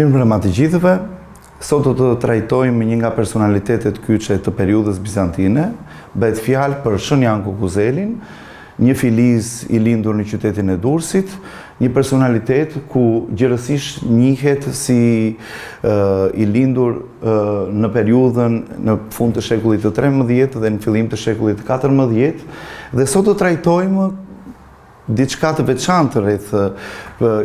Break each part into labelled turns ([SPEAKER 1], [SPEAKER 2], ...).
[SPEAKER 1] Mirëmbrëma të gjithëve, sot do të trajtojmë një nga personalitetet kyçe të periudhës bizantine, bëhet fjalë për Shën Janku Kuzelin, një filiz i lindur në qytetin e Durrësit, një personalitet ku gjërësisht njihet si i lindur në periudhën në fund të shekullit të 13 dhe në fillim të shekullit të 14, dhe sot do trajtojmë diçka të veçantë rreth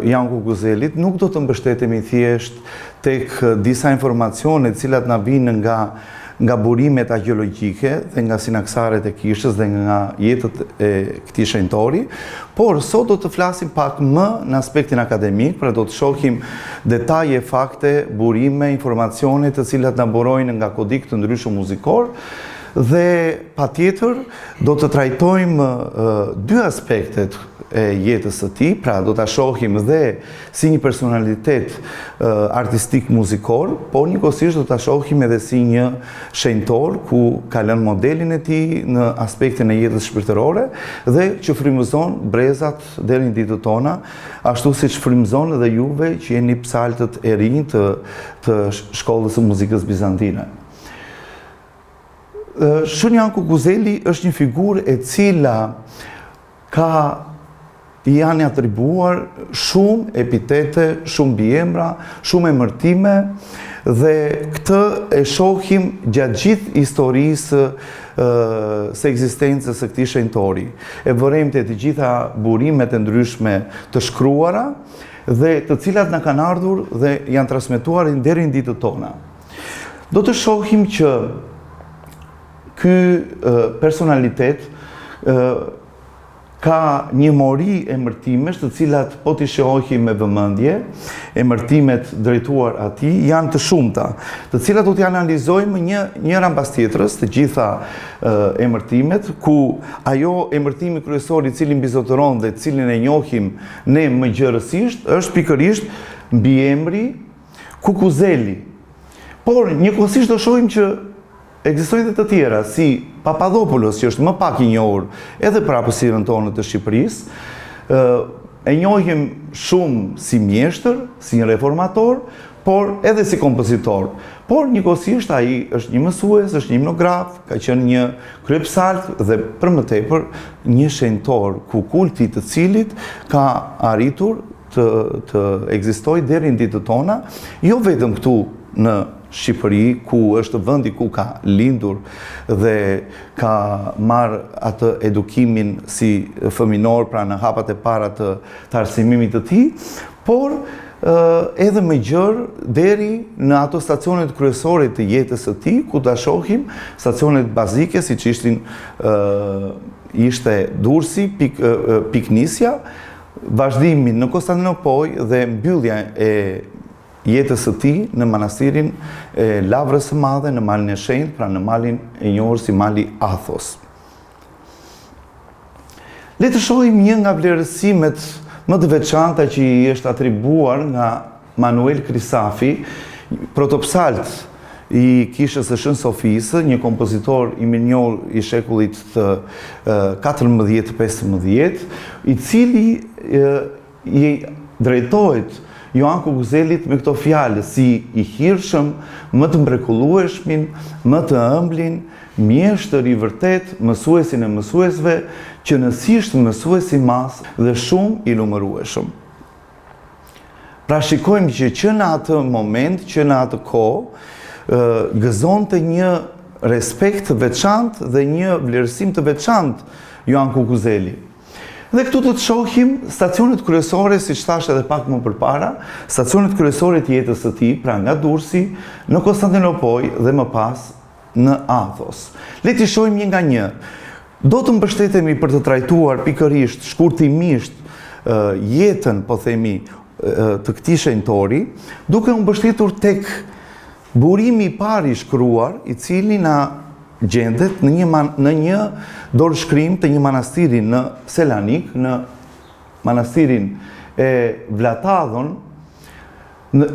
[SPEAKER 1] Janku Kuzelit. Nuk do të mbështetemi thjesht tek disa informacione të cilat na vinë nga burimet arkeologjike dhe nga sinaksaret e kishës dhe nga jetët e këtij shenjtori, por sot do të flasim pak më në aspektin akademik, pra do të shohim detaje, fakte, burime, informacione të cilat na burojnë nga kodik të ndryshëm muzikor. Dhe patjetër do të trajtojmë dy aspektet e jetës së tij, pra do ta shohim dhe si një personalitet artistik muzikor, por njëkohësisht do ta shohim edhe si një shenjtor ku ka lënë modelin e tij në aspektin e jetës shpirtërore dhe që frymëzon brezat deri në ditët tona, ashtu siç frymëzon edhe juve që jeni psaltët e rinj të shkollës së muzikës bizantine. Shën Janku Kuzeli është një figurë e cila janë atribuar shumë epitete, shumë biemra, shumë emërtime, dhe këtë e shohim gjatë gjithë historisë së ekzistencës së këtij shenjtori. E vërejmë të gjitha burimet e ndryshme të shkruara dhe të cilat na kanë ardhur dhe janë transmetuar deri në ditët tona. Do të shohim që ky personalitet ka një mori emërtimesh të cilat po t'i shohim me vëmendje, emërtimet drejtuar atij janë të shumta, të cilat do t'i analizojmë njëra mbas tjetrës, të gjitha emërtimet, ku ajo emërtimi kryesor i cili mbizotëron dhe cilin e njohim ne më gjërësisht është pikërisht mbiemri Kukuzeli. Por njëkohësisht do shohim që ekzistojnë dhe të tjera, si Papadopoulos, që është më pak i njohur edhe për hapësirën tonë të Shqipërisë. E njohim shumë si mjeshtër, si një reformator, por edhe si kompozitor. Por njëkohësisht ai është një mësues, është një himnograf, ka qenë një kryepsalt dhe për më tepër një shenjtor ku kulti të cilit ka arritur të ekzistojë deri në ditët tona, jo vetëm këtu në Shqipëri, ku është vendi ku ka lindur dhe ka marrë atë edukimin si fëminor, pra në hapat e para të arsimimit të tij, por edhe më gjerë deri në ato stacionet kryesore të jetës së tij, ku ta shohim stacionet bazike siç ishte Durrësi, piknisja, vazhdimi në Konstantinopol dhe mbyllja e jetës së tij në manastirin e Lavrës së Madhe në malin e shenjtë, pra në malin e njohur si mali Athos. Le të shohim një nga vlerësimet më të veçanta që i është atribuar nga Manuel Krisafi, protopsalt i kishës së Shën Sofisë, një kompozitor i mirënjohur i shekullit të 14-15, i cili i drejtohet Janku Kuzelit me këto fjalë si i hirshëm, më të mrekullueshmin, më të ëmblin, mjeshtër i vërtet, mësuesin e mësuesve, që nësisht mësues i mas dhe shumë i lumërueshëm. Pra shikojmë që në atë moment, që në atë kohë, gëzonte një respekt të veçantë dhe një vlerësim të veçantë Janku Kuzeli. Dhe këtu do të shohim stacionet kryesore, siç thash edhe pak më përpara, stacionet kryesore të jetës së tij, pra nga Durrësi në Konstantinopol dhe më pas në Athos. Le të shohim një nga një. Do të mbështetemi për të trajtuar pikërisht, shkurtimisht jetën, po themi, të këtij shenjtori, duke u mbështetur tek burimi i parë i shkruar, i cili na gjendet në një dorëshkrim të një manastiri në Selanik, në manastirin e Vlatadhon,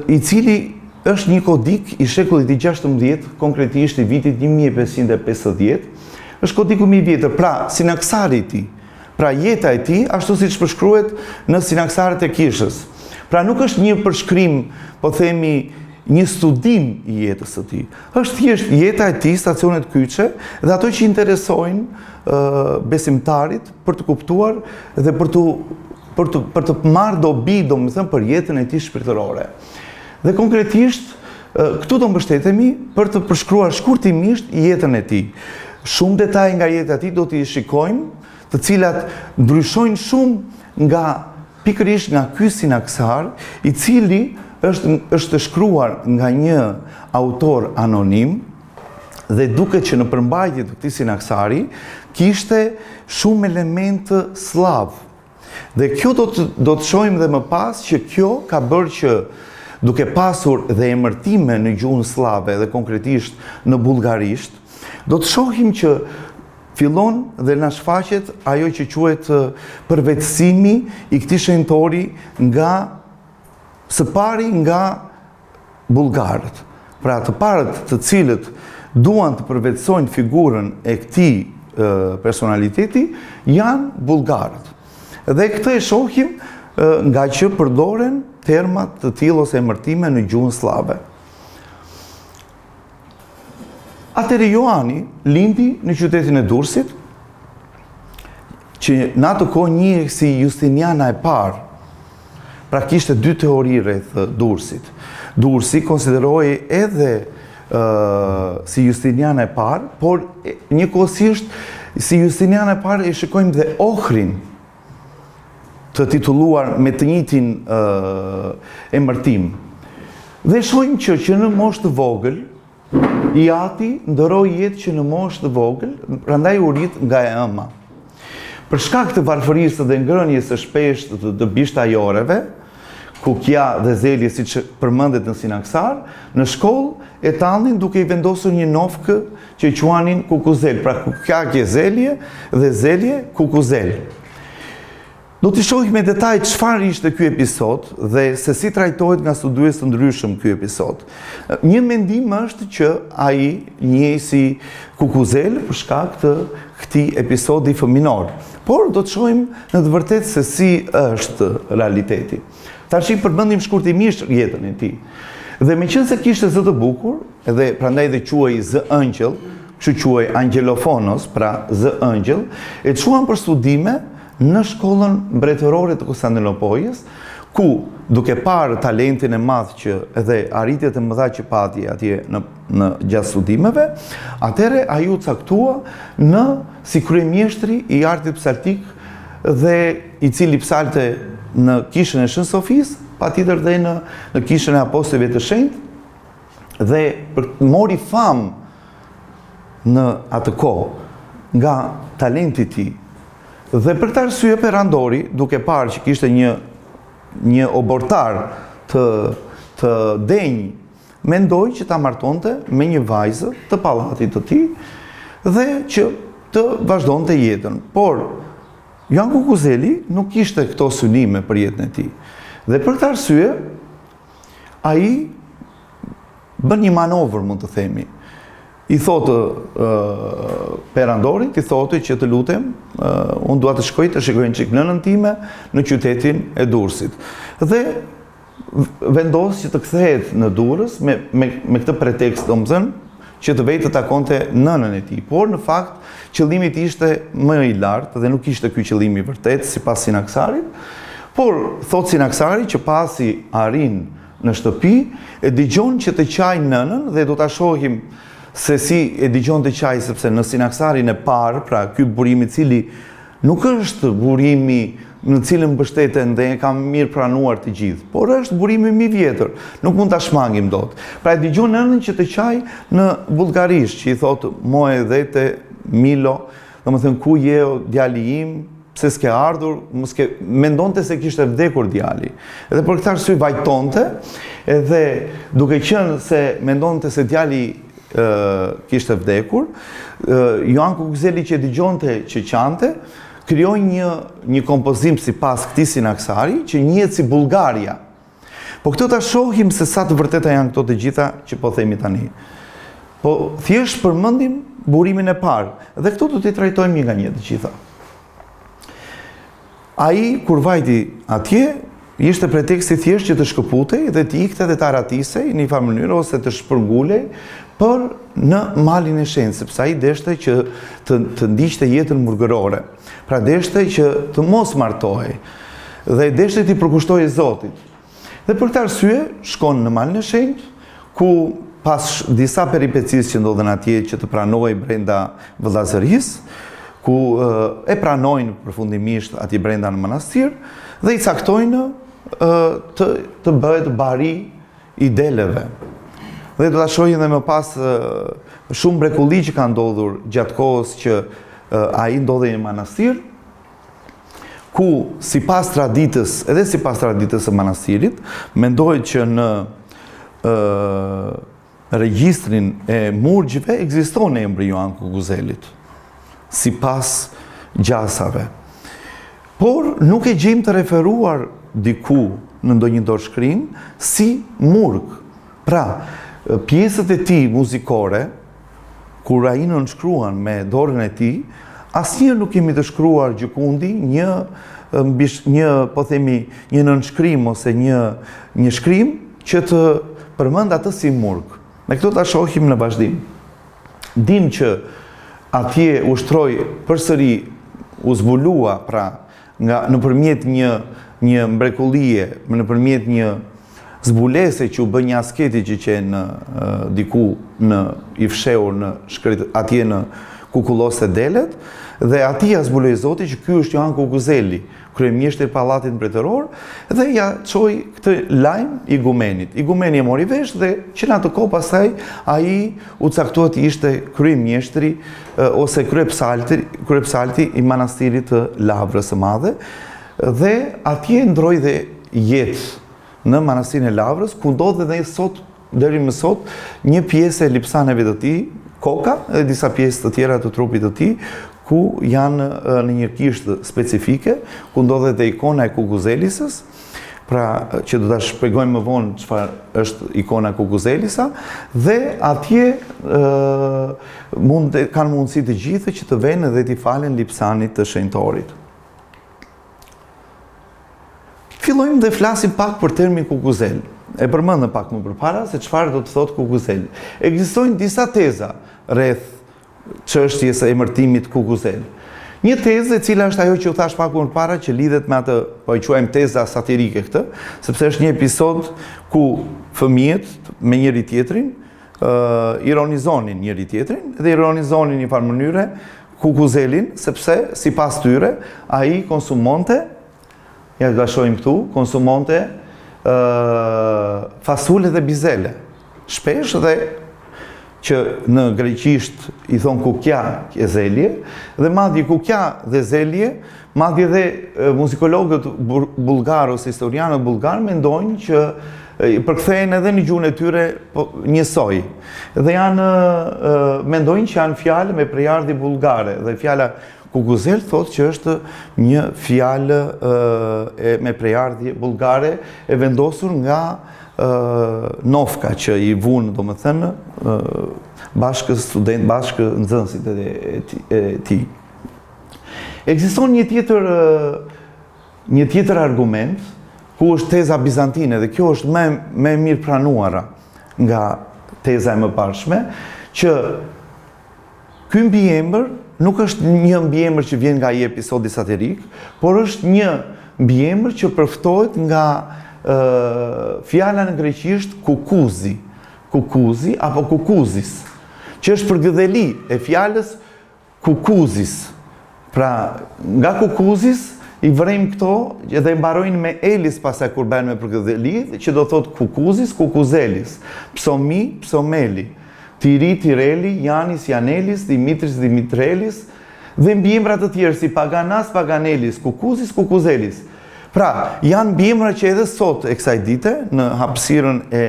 [SPEAKER 1] i cili është një kodik i shekullit i 16, konkretisht i vitit 1550, është kodiku më i vjetër, pra sinaksari i tij, pra jeta e tij, ashtu siç përshkruhet në sinaksarët e kishës. Pra nuk është një përshkrim, po themi, një studim i jetës së tij. Është thjesht jeta e tij, stacionet kyçe dhe ato që interesojnë besimtarit për të kuptuar dhe për të marrë dobi, domethënë, për jetën e tij shpirtërore. Dhe konkretisht këtu do mbështetemi për të përshkruar shkurtimisht jetën e tij. Shumë detaje nga jeta e tij do t'i shikojmë, të cilat ndryshojnë shumë nga pikërisht nga ky sinaksar, i cili është shkruar nga një autor anonim dhe duket që në përmbajtje të këtij sinaksari kishte shumë elemente slav. Dhe kjo do të shohim dhe më pas që kjo ka bërë që duke pasur dhe emërtime në gjuhën slave dhe konkretisht në bullgarisht, do të shohim që fillon dhe na shfaqet ajo që quhet përvetësimi i këtij shenjtori së pari nga bullgarët. Pra të parët të cilët duan të përvetësojnë figurën e këtij personaliteti janë bullgarët. Dhe këtë e shohim nga që përdoren termat të tillë ose emërtime në gjuhën slave. Atëherë Joani lindi në qytetin e Durrësit, që në atë kohë njihet si Justiniana e parë. Pra kishte dy teori rreth Durrësit. Durrësi konsiderohej edhe si Justiniana e parë, por njëkohësisht si Justiniana e parë e shikojmë dhe Ohrin të titulluar me të njëjtin emërtim. Dhe shohim që në moshë të vogël i ati ndëroi jetë që në moshë të vogël, prandaj u rit nga e ëma. Për shkak të varfërisë dhe ngrënies së shpeshtë të bishtajoreve, kukja dhe zelje siç përmendet në sinaksar, në shkollë e tallnin duke i vendosur një nofkë që i quanin kukuzel, pra kukjaqe zelje dhe zelje kukuzel. Do t'i shohim me detaj çfarë ishte ky episod dhe se si trajtohet nga studiues të ndryshëm ky episod. Një mendim është që ai njeh si kukuzel për shkak të këtij episodi fëminor. Por do të shohim në të vërtetë se si është realiteti. Tash i përmendim shkurtimisht jetën e tij. Dhe meqense kishte zë të bukur, edhe prandaj dhe quhej zë ëngjëll, kështu quhej Angelofonos, pra zë ëngjëll, e çuan për studime në shkollën mbretërore të Konstantinopolis, ku duke parë talentin e madh që edhe arritjet e mëdha që pati atje në gjatë studimeve, atëherë ai u caktua si kryemjeshtri i artit psaltik dhe i cili psalte në kishën e Shën Sofisë, patjetër dhe në kishën e apostujve të shenjtë, dhe mori famë në atë kohë nga talenti i tij. Dhe për këtë arsye perandori, duke parë që kishte një obortar të denj, mendoi që ta martonte me një vajzë të pallatit të tij dhe që të vazhdonte jetën. Por Jan Kukuzeli nuk kishte këto synime për jetën e tij. Dhe për këtë arsye ai bën një manovër, mund të themi. I thotë perandorit, i thotë që të lutem, unë dua të shkoj të shikoj një çik nënën time në qytetin e Durrësit. Dhe vendos që të kthehet në Durrës me këtë pretekst, domethënë, që të vejtë të takonte nënën e tij. Por në fakt qëllimi i tij ishte më i lartë dhe nuk ishte ky qëllimi i vërtet sipas sinaksarit. Por thot sinaksari që pasi arrin në shtëpi, e dëgjon që të qaj nënën dhe do ta shohim se si e dëgjon të qaj, sepse në sinaksarin e parë, pra ky burim i cili nuk është burimi në cilën mbështeten dhe e kam mirë pranuar të gjithë, por është burimi më i vjetër, nuk mund ta shmangim dot. Pra e dëgjon nënën që të qaj në bullgarisht, që i thotë moje dhete Milo, domethënë ku je o djali im, pse s'ke ardhur, mendonte se kishte vdekur djali. Edhe për këtë arsye vajtonte, edhe duke qenë se mendonte se djali kishte vdekur, Joan Kukuzeli që dëgjonte që qante, krijoi një kompozim sipas këtij Sinaksari që njihet si Bullgaria. Po këto ta shohim se sa të vërteta janë këto të gjitha që po themi tani. Po thjesht përmendim burimin e parë, dhe këto do t'i trajtojmë një nga një të gjitha. Ai kur vajti atje, ishte preteksti thjesht që të shkëputej dhe të ikte dhe të aratisej në një farë mënyrë ose të shpërngulej për në malin e shenjtë, sepse ai deshte që të ndiqte jetën burgërore. Pra deshte që të mos martohej dhe deshte t'i përkushtojë Zotit. Dhe për këtë arsye shkon në malin e shenjtë, ku pas disa peripecisë që ndodhen atje që të pranohej brenda vëllazërisë, ku e pranojnë përfundimisht atje brenda në manastir dhe i caktojnë të bëhet bari i deleve. Dhe do ta shohim edhe më pas shumë mrekulli që ka ndodhur gjatë kohës që ai ndodhej në manastir, ku sipas traditës, edhe sipas traditës së manastirit, mendohet që në regjistrin e murgjve ekziston emri Joan Kukuzelit, sipas gjasave. Por nuk e gjejmë të referuar diku në ndonjë dorëshkrim si murg. Pra, pjesët e tij muzikore, kur ai nënshkruan me dorën e tij, asnjëherë nuk kemi të shkruar gjikundi një po themi një nënshkrim ose një shkrim që të përmend atë si murg. Ne këto ta shohim në vazhdim. Dim që atje ushtroi përsëri u zbulua pra nga nëpërmjet një mrekullie, nëpërmjet një zbulese që u bë një asketi që qenë diku i fshehur në atje në Kukullos e Delet, dhe atij ja zbuloi Zoti që ky është Joan Kukuzeli, kryemjeshtri i pallatit mbretëror, dhe ja çoi këtë lajm igumenit. Igumeni e mori vesh dhe që në atë kohë pastaj ai u caktua të ishte kryemjeshtri ose kryepsalti i manastirit të Lavrës së Madhe, dhe atje ndroi dhe jetë në manastirin e Lavrës, ku ndodhet edhe sot deri më sot një pjesë e lipsaneve të tij, koka dhe disa pjesë të tjera të trupit të tij, ku janë në një kishtë specifike, ku ndodhet dhe ikona e Kukuzelisës, pra që do ta shpjegojmë më vonë çfarë është ikona e Kukuzelisa, dhe atje kanë mundësi të gjithë që të vënë dhe t'i falen lipsanit të shenjtorit. Fillojmë dhe flasim pak për termin Kukuzel. E përmendëm pak më përpara se çfarë do të thotë Kukuzel. Ekzistojnë disa teza rreth çështjes së emërtimit Kukuzel. Një tezë e cila është ajo që u thash pak më parë që lidhet me atë, po e quajmë teza satirike këtë, sepse është një episod ku fëmijët me njëri tjetrin ironizonin njëri tjetrin dhe ironizonin në një farë mënyre Kukuzelin, sepse sipas tyre ai konsumonte, ja do ta shohim këtu, konsumonte fasule dhe bizele. Shpesh dhe që në greqisht i thon kukja e zelje, dhe madje kukja dhe zelje, madje dhe muzikologët bullgar ose historianët bullgar mendojnë që përkthehen edhe në gjuhën e tyre njësoj. Dhe mendojnë që janë fjalë me prejardhje bullgare, dhe fjala Kukuzel thotë që është një fjalë me prejardhje bullgare e vendosur nga Nofka që i vunë, do më thënë, bashkë student, bashkë nxënësit e tij. Ekziston një tjetër argument, ku është teza bizantine, dhe kjo është më mirë pranuara nga teza e mëparshme, që ky mbiemër nuk është një mbiemër që vjen nga një episodi satirik, por është një mbiemër që përftohet nga fjala në greqisht kukuzi, apo kukuzis, që është përgëdheli e fjalës kukuzis, Pra, nga Kukuzis, i vrejmë këto dhe mbarojnë me Elis pasaj kur bërnë me përgëdhelidh, që do thot Kukuzis, Kukuzelis, Psomi, Psomeli, Tiri, Tireli, Janis, Janelis, Dimitris, Dimitrelis, dhe mbiemra të tjerë si Paganas, Paganelis, Kukuzis, Kukuzelis. Pra, janë mbiemra që edhe sot e kësaj dite, në hapësirën e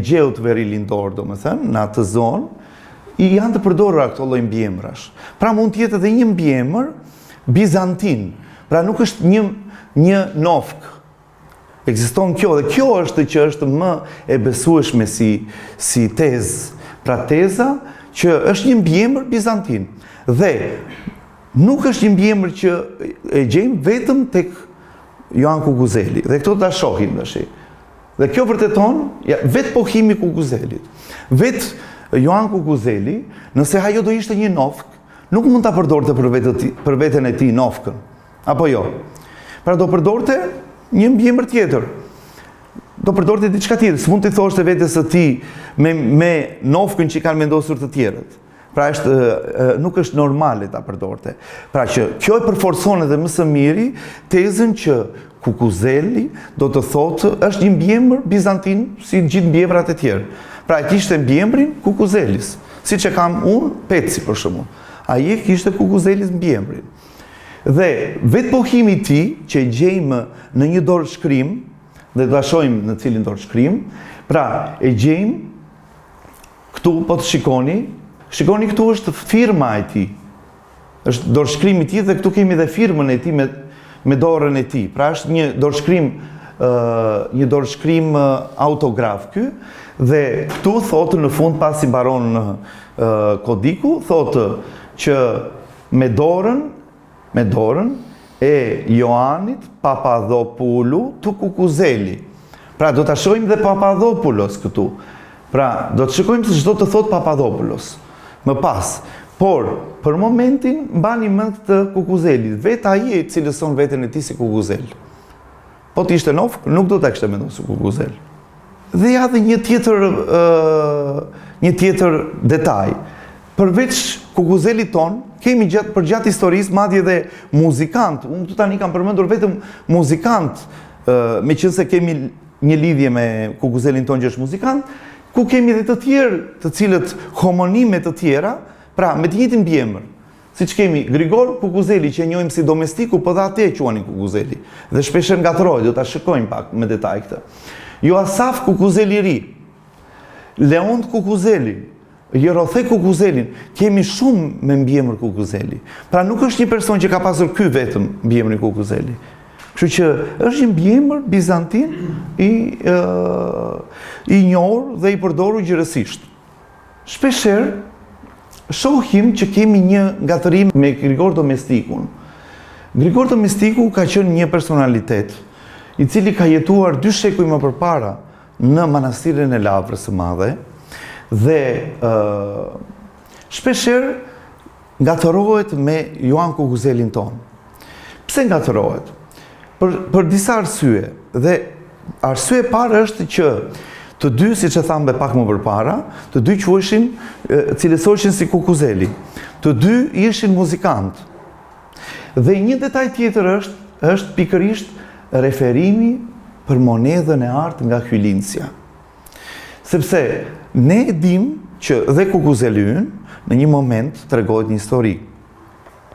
[SPEAKER 1] gjeut veri lindor, do më thënë, në atë zonë, i janë të përdorura këto lloj mbiemrash. Pra, mund të jetë edhe një mbiemër bizantin. Pra nuk është një nofk. Ekziston kjo, dhe kjo është që është më e besueshme si tezë. Pra teza që është një mbiemër bizantin. Dhe nuk është një mbiemër që e gjejmë vetëm tek Joan Kukuzeli. Dhe këto ta shohim tash. Dhe kjo vërteton vetë pohimi Kukuzelit. Vetë Joan Kukuzeli, nëse ajo do ishte një nofk, nuk mund ta përdorte për veten e tij nofkën. Apo jo. Pra do përdorte një mbiemër tjetër. Do përdorte diçka tjetër. S'mund t'i thoshte vetes së tij me nofkën që kanë vendosur të tjerët. Pra nuk është normale ta përdorte. Pra që kjo e përforcon edhe më së miri tezën që Kukuzeli do të thotë është një mbiemër bizantin si gjithë mbiemrat e tjerë. Pra e kishte mbiemrin Kukuzelis, siç e kam unë Peci për shembull. Ai e kishte Kukuzelis mbiemrin. Dhe vetë pohimi i tij që e gjejmë në një dorë shkrim, dhe do ta shohim në cilin dorë shkrim, pra e gjejmë këtu, po të shikoni këtu është firma e tij. Është dorë shkrimi i tij dhe këtu kemi edhe firmën e tij me dorën e tij. Pra është një dorë shkrim autograf ky, dhe këtu thotë në fund pasi mbaron kodiku, thotë që me dorën e Joanit Papadopoulou të Kukuzeli. Pra do ta shohim dhe Papadopoulos këtu. Pra do të shikojmë se çdo të thot Papadopoulos më pas. Por për momentin mbani mend të Kukuzelit, vetë ai e cilëson veten e tij si Kukuzel. Po të ishte nofk, nuk do ta kishte mendosur si Kukuzel. Dhe ja dhe një tjetër detaj. Përveç Kukuzelit ton, kemi për gjatë historisë, madje dhe muzikant. Unë këtu tani kam përmendur vetëm muzikant, meqense kemi një lidhje me Kukuzelin ton që është muzikant, ku kemi edhe të tjerë, të cilët homonime të tjera, pra me të njëjtin mbiemër. Siç kemi Grigor Kukuzeli që e njohim si domestiku, po dhe atë e quanin Kukuzeli. Dhe shpesh ngatrohet, do ta shikojmë pak me detaj këtë. Joasaf Kukuzeli i ri, Leont Kukuzeli, Jerothe Kukuzelin, kemi shumë me mbiemër Kukuzeli. Pra nuk është një person që ka pasur ky vetëm mbiemrin Kukuzeli. Kështu që është një mbiemër bizantin i njohur dhe i përdorur gjërësisht. Shpeshherë shohim që kemi një ngatërim me Grigor Domestikun. Grigor Domestiku ka qenë një personalitet i cili ka jetuar 2 shekuj më përpara në manastirin e Lavrës së Madhe, dhe shpeshherë ngatërohet me Joan Kukuzelin ton. Pse ngatërohet? Për disa arsye. Dhe arsye e parë është që të dy, siç e thamë pak më përpara, të dy quheshin, cilësoheshin si Kukuzeli. Të dy ishin muzikant. Dhe një detaj tjetër është pikërisht referimi për monedhën e artë nga Hylincia. Sepse ne e dim që dhe Kukuzeli ynë në një moment tregohet një histori.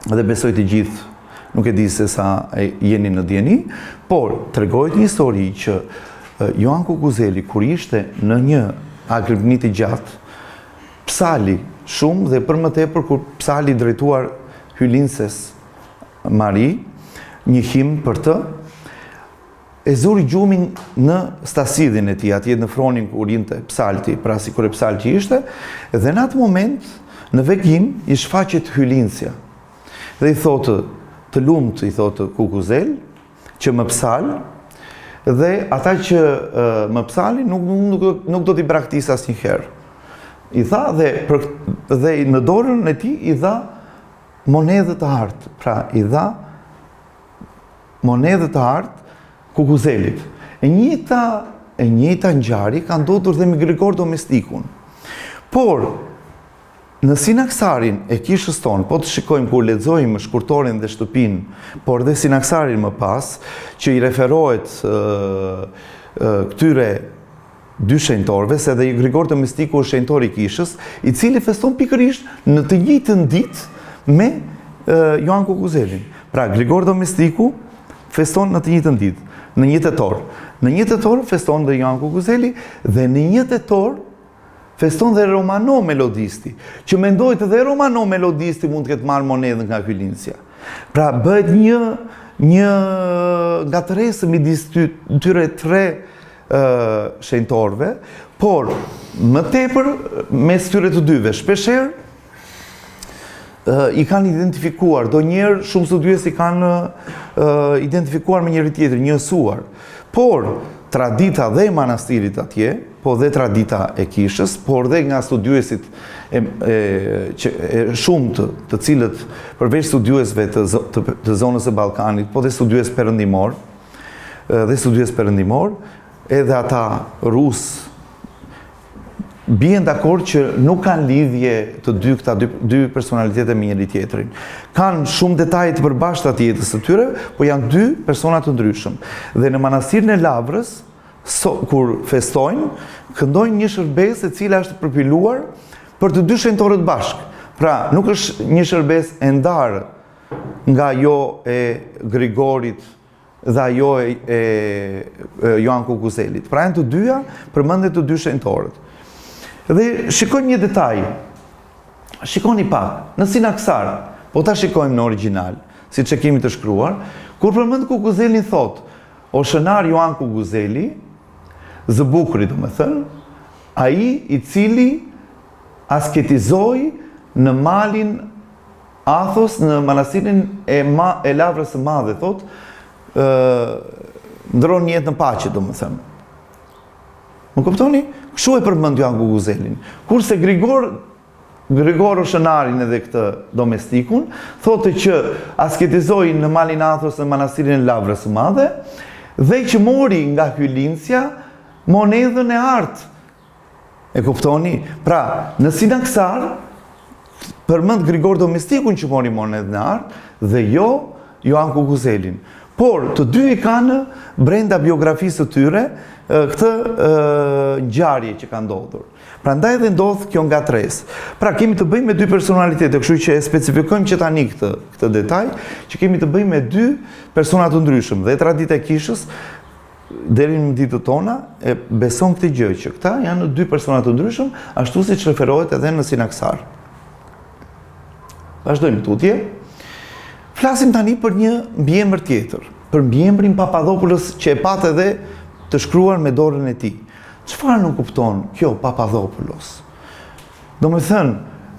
[SPEAKER 1] Dhe besoj të gjithë, nuk e di se sa jeni në dieni, por tregohet një histori që Joan Kukuzeli kur ishte në një agripnit i gjatë, psali shumë dhe për më tepër kur psali drejtuar Hylinces Mari, një him për të, e zuri gjumin në stasidhin e tij, atje në fronin ku rinte psalti, pra si kur e psalti ishte, dhe në atë moment, në vegim, i shfaqet Hylincia. Dhe i thotë, të lumt, i thotë Kukuzel, që më psal, dhe ata që më psalin nuk do t'i braktis asnjëherë. I tha dhe në dorën e tij i dha monedhë të artë, pra i dha monedhë të artë Kukuzelit. E njëjta ngjarje ka ndodhur dhe me Grigor Domestikun. Por Në sinaksarin e kishës tonë, po të shikojmë kur lexojmë shkurtorin dhe shtëpin, por dhe sinaksarin më pas, që i referohet këtyre dy shenjtorëve, se dhe Grigor Domestiku është shenjtori i kishës, i cili feston pikërisht në të njëjtën ditë me Joan Kukuzelin. Pra, Grigor Domestiku feston në të njëjtën ditë, në 1 tetor. Në 1 tetor feston dhe Joan Kukuzeli dhe në 1 tetor feston dhe Romano Melodisti, që mendoj të dhe Romano Melodisti mund të ketë marrë monedhën nga ky Lincia. Pra bëhet një ngatëresë midis tyre 3 shenjtorëve, por më tepër mes tyre të dyve shpeshherë i kanë identifikuar, donjëherë shumë studiues i kanë identifikuar me njëri tjetrin, njësuar. Por tradita dhe e manastirit atje, po dhe tradita e kishës, por dhe nga studiuesit shumë të cilët përveç studiuesve të zonës e Ballkanit, po dhe studiues perëndimor, edhe ata rusë bien dakord që nuk kanë lidhje të dy personalitete me njëri tjetrin. Kanë shumë detaje të përbashkëta të jetës së tyre, po janë 2 persona të ndryshëm. Dhe në manastirin e Lavrës, kur festojnë, këndojnë një shërbes e cila është përpiluar për të 2 shenjtorët bashkë. Pra, nuk është një shërbes e ndarë nga jo e Grigorit dhe ajo e Joan Kukuzelit. Pra, janë të dyja përmendet të 2 shenjtorët. Dhe shikojmë një detaj. Shikoni pak, në sinaksar, po ta shikojmë në original, si që kemi të shkruar, kur përmend Kukuzelin thot, o shënar Joan Kukuzeli, Zëbukri do me thënë, ai i cili asketizoi në malin Athos, në manastirin e Lavrës së Madhe, thot, ndron jetë në paqe, do me thënë. Më kuptoni? Kështu e përmend Joan Kukuzelin. Kurse Grigor Shënarin edhe këtë domestikun, thotë që asketizoi në malin Athos në manastirin e Lavrës së Madhe, dhe që mori nga ky Lincia monedhën e artë. E kuptoni? Pra, në sinaksar, përmend Grigor Domestikun që mori monedhën e artë dhe jo Joan Kukuzelin. Por, të dy i kanë brenda biografisë të tyre këtë ngjarje që ka ndodhur. Prandaj dhe ndodh kjo ngatresë. Pra, kemi të bëjmë me 2 personalitete, kështu që e specifikojmë që tani këtë detaj, që kemi të bëjmë me 2 persona të ndryshëm. Dhe tradita e kishës, deri në ditët tona, e beson këtë gjë, që këta janë 2 persona të ndryshëm, ashtu siç referohet edhe në sinaksar. Vazhdojmë tutje. Flasim tani për një mbiemër tjetër, për mbiemrin Papadopoulos që e pat edhe të shkruar me dorën e tij. Çfarë nuk kupton kjo Papadopoulos? Do me thënë,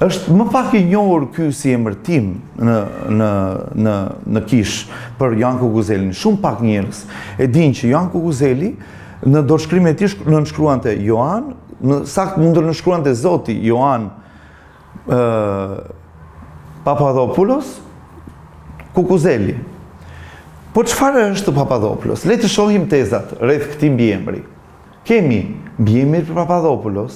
[SPEAKER 1] është më pak i njohur ky si emërtim në kish për Joan Kukuzelin. Shumë pak njerëz e dinë që Joan Kukuzeli në dorëshkrimin e tij nënshkruante Joan, në saktë mund të nënshkruante Zoti Joan Papadopoulos Kukuzeli. Po çfarë është Papadopoulos? Le të shohim tezat rreth këtij mbiemri. Kemi mbiemri për Papadopoulos,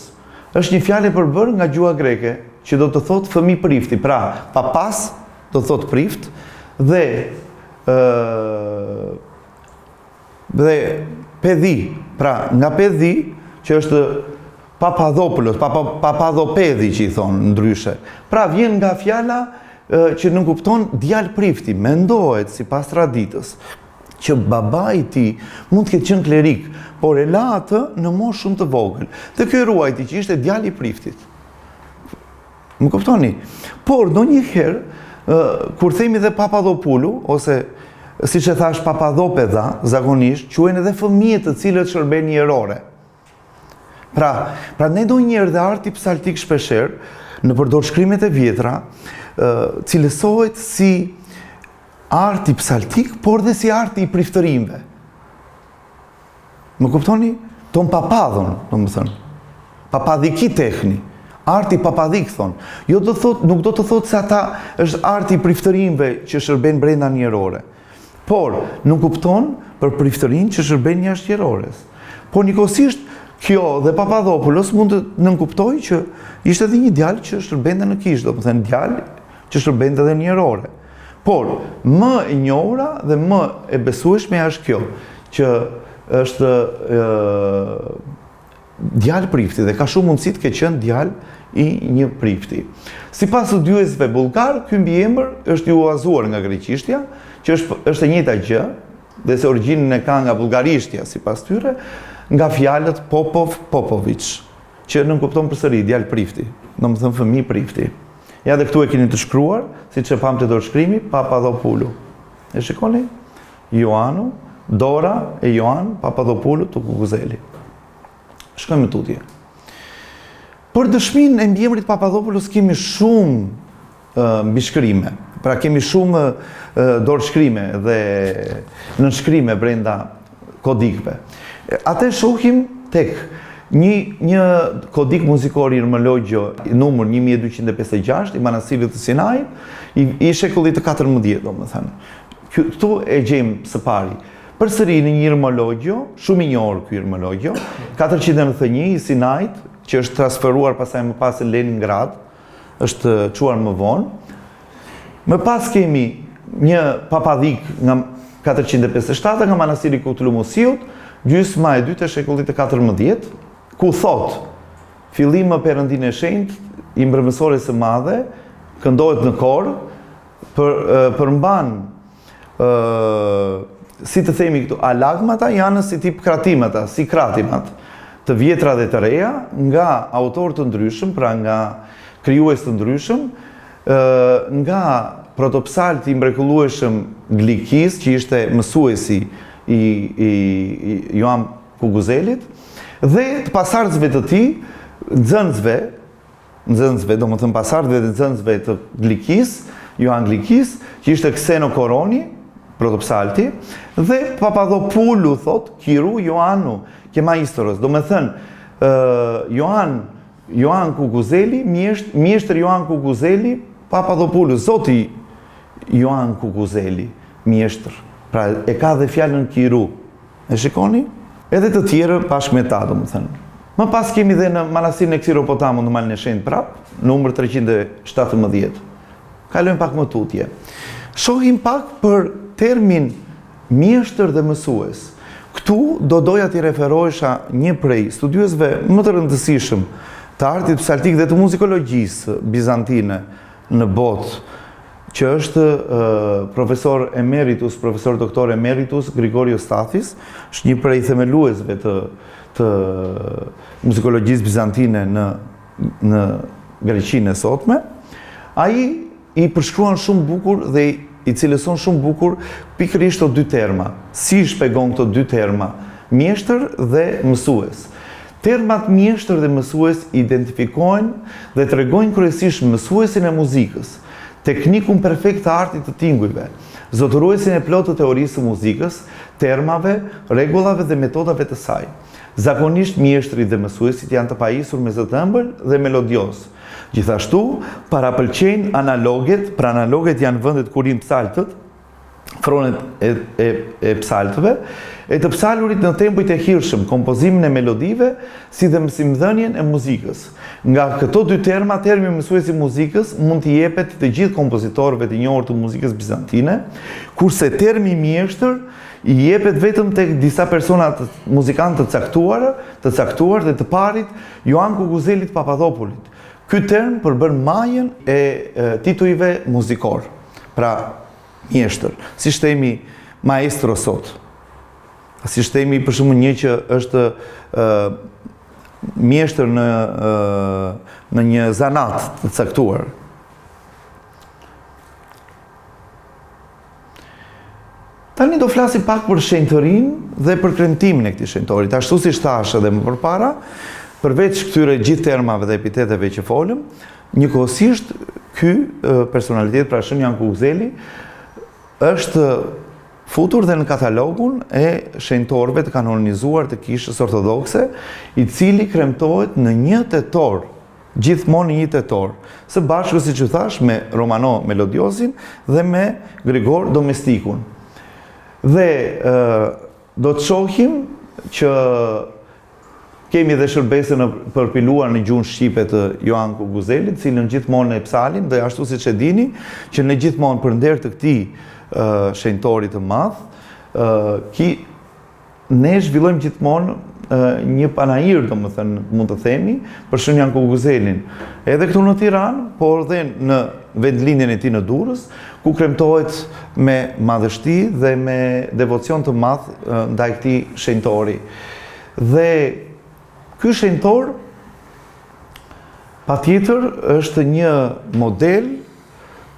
[SPEAKER 1] është një fjalë e përbërë nga gjuha greke, që do të thotë fëmijë prifti. Pra, papas do të thotë prift dhe pedhi. Pra, nga pedhi, që është Papadopoulos, papadopedhi që i thonë ndryshe. Pra, vjen nga fjala që nuk kupton djalë prifti. Mendohet sipas traditës që babai i tij mund të ketë qenë klerik, por e la atë në moshë shumë të vogël. Dhe ky ruajti që ishte djali i priftit. Më kuptoni? Por ndonjëherë, kur themi dhe Papadopoulou, ose siç e thash Papadopedha, zakonisht quhen edhe fëmijët të cilët shërben njerore. Pra ne ndonjëherë dhe arti psaltik shpeshherë në përdorshkrimet e vjetra cilësohet si arti psaltik, por dhe si arti i priftërimve. Më kuptoni? Ton papadhon, domethënë. Papadiki techni. Arti papadik thonë. Jo nuk do të thotë se ata është arti i priftërimve që shërben brenda njerore. Por nuk kupton për priftërinë që shërben jashtë njerores. Por njëkohësisht kjo dhe Papadopoulos mund të nënkuptoj që ishte edhe një djalë që shërbente në kishë, do të thënë djalë që shërbente edhe një erore. Por, më e njohura dhe më e besueshme është kjo, që është djalë prifti dhe ka shumë mundësi të ketë qenë djalë i një prifti. Sipas studiuesve bullgar, ky mbiemër është i uazuar nga greqishtja, që është e njëjta gjë, dhe se origjinën e ka nga bullgarishtja sipas tyre, nga fjalët Popov Popović, që nënkupton përsëri djalë prifti, domethënë fëmijë prifti. Ja dhe këtu e keni të shkruar, siç e pam te dorëshkrimi, Papadopoulou. E shikoni? Ioanu, Dora e Ioan Papadopoulou të Kukuzeli. Shkojmë në tutje. Për dëshminë e mbiemrit Papadopoulos kemi shumë mbishkrime. Pra kemi shumë dorëshkrime dhe nënshkrime brenda kodikëve. Atë shohim tek një kodik muzikor Irmologjo numër 1256 i manastirit të Sinajit i shekullit të 14, domethënë. Këtu e gjejmë së pari. Përsëri në një Irmologjo, shumë i njohur ky Irmologjo, 491 i Sinajit, që është transferuar pasaj më pas në Leningrad, është çuar më vonë. Më pas kemi një papadik nga 457 nga manastiri Kutulumusiut, gjysma e dytë e shekullit të 14, ku thot, fillim më Perëndinë e Shenjtë, i mbrëmësores së madhe, këndohet në kor, përmban, si të themi këtu, alagmata janë si tip kratimata, si kratimat, të vjetra dhe të reja, nga autor të ndryshëm, pra nga krijues të ndryshëm, nga protopsalti i mrekullueshëm Glikis, që ishte mësuesi i Ioan Kukuzelit, dhe të pasardhësve të tij, nxënësve, domethënë pasardhëve dhe nxënësve të Glikis, Ioan Glikis, që ishte Kseno Koroni, protopsalti, dhe Papadopoulou thot, Kiru Ioanu, ke maistros, do me thënë, Ioan Kukuzeli, mjeshtër Ioan Kukuzeli, Papadopoulou, zoti Ioan Kukuzeli, mjeshtër. Pra, e ka dhe fjalën Kiru. E shikoni? Edhe të tjerë bashkë me ta, do me thënë. Më pas kemi dhe në manastirin e Ksiropotamu në Malin e Shenjtë prap, numër 317. Kalojmë pak më tutje. Shohim pak për termin mjeshtër dhe mësues. Këtu do doja t'i referohesha një prej studiuesve më të rëndësishëm të artit psaltik dhe të muzikologjisë bizantine në botë, që është profesor emeritus, profesor doktor emeritus Grigorios Stathis, është një prej themeluesve të muzikologjisë bizantine në Greqinë e sotme. Ai i përshkruan shumë bukur dhe i cilëson shumë bukur pikërisht të dy terma. Si shpjegon këto dy terma, mjeshtër dhe mësues. Termat mjeshtër dhe mësues identifikojnë dhe tregojnë kryesisht mësuesin e muzikës, teknikun perfekt të artit të tingujve, zotëruesin e plotë të teorisë të muzikës, termave, rregullave dhe metodave të saj. Zakonisht mjeshtrit dhe mësuesit janë të pajisur me zë të ëmbël dhe melodios. Gjithashtu, parapëlqejnë analoget, pra analoget janë vendet ku rin psaltët, fronet e psaltëve, e të psalurit në tempujt e hirshëm, kompozimin e melodive, si dhe mësimdhënien e muzikës. Nga këto dy terma, termi mësuesi muzikës mund t'i jepet të gjithë kompozitorëve të njohur të muzikës bizantine, kurse termi mjeshtër i jepet vetëm tek disa persona muzikantë të caktuar dhe të parit Ioan Kukuzelit Papadopoulit. Ky term përbën majën e titujve muzikor, pra mjeshtër, si shtemi maestro sot, si shtemi për shembull një që është mjeshtër në një zanat të caktuar. Tani do flasim pak për shenjtërinë dhe për kremtimin e këtij shenjtori. Ashtu siç thash edhe më përpara, përveç këtyre gjithë termave dhe epiteteve që folëm, njëkohësisht ky personalitet, pra Shën Ioan Kukuzeli, është futur dhe në katalogun e shenjtorëve të kanonizuar të Kishës Ortodokse, i cili kremtohet në 1 tetor, gjithmonë në 1 tetor, së bashku, siç u thash, me Romano Melodiosin dhe me Grigor Domestikun. Dhe do të shohim që Kemi dhe shërbesën e përpiluar në gjuhën shqipe të Joan Kukuzelit, cilën gjithmonë e psalim, dhe ashtu siç e dini, që ne gjithmonë përnder të këtij shenjtori të madh, ne zhvillojmë gjithmonë një panair, domethënë, mund të themi, për Shën Joan Kukuzelin, edhe këtu në Tiranë, por dhe në vendlindjen e tij në Durrës, ku kremtohet me madhështi dhe me devocion të madh ndaj këtij shenjtori. Dhe ky shenjtor patjetër është një model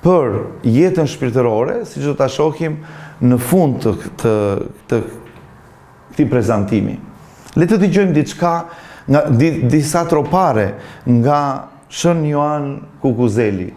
[SPEAKER 1] për jetën shpirtërore, siç do ta shohim në fund të këtij prezantimi. Le të dëgjojmë diçka nga disa tropare nga Shën Joan Kukuzeli.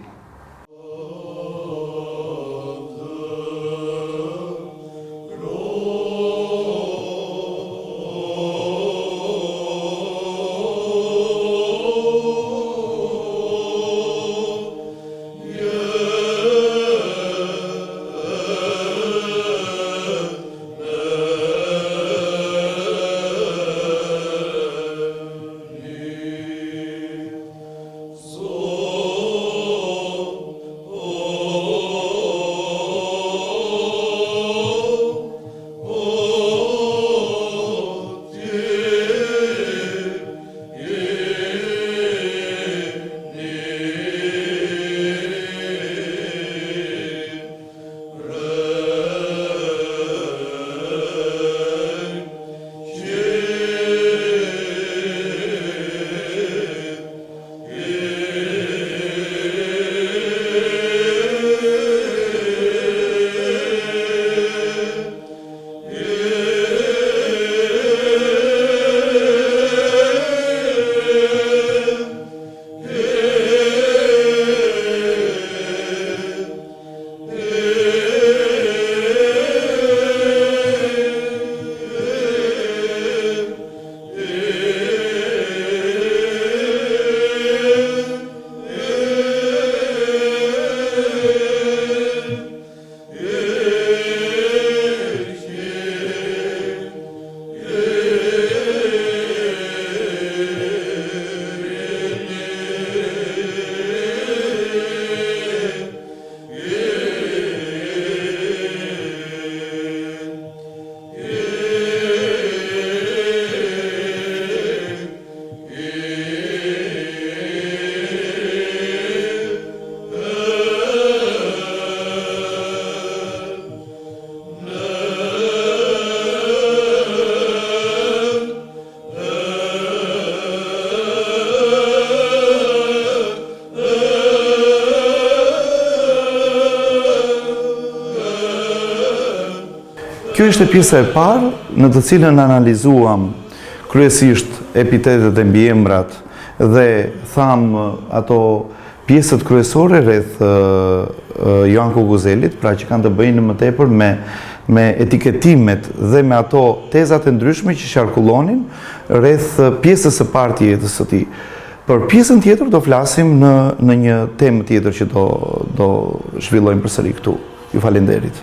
[SPEAKER 1] Kjo ishte pjesa e parë në të cilën analizuam kryesisht epitetet e mbiemrat dhe tham ato pjesët kryesore rreth Joan Kukuzelit, pra që kanë të bëjnë më tepër me etiketimet dhe me ato tezat e ndryshme që qarkullonin rreth pjesës së parë të jetës së tij. Për pjesën tjetër do flasim në një temë tjetër që do zhvillojmë përsëri këtu. Ju falenderit.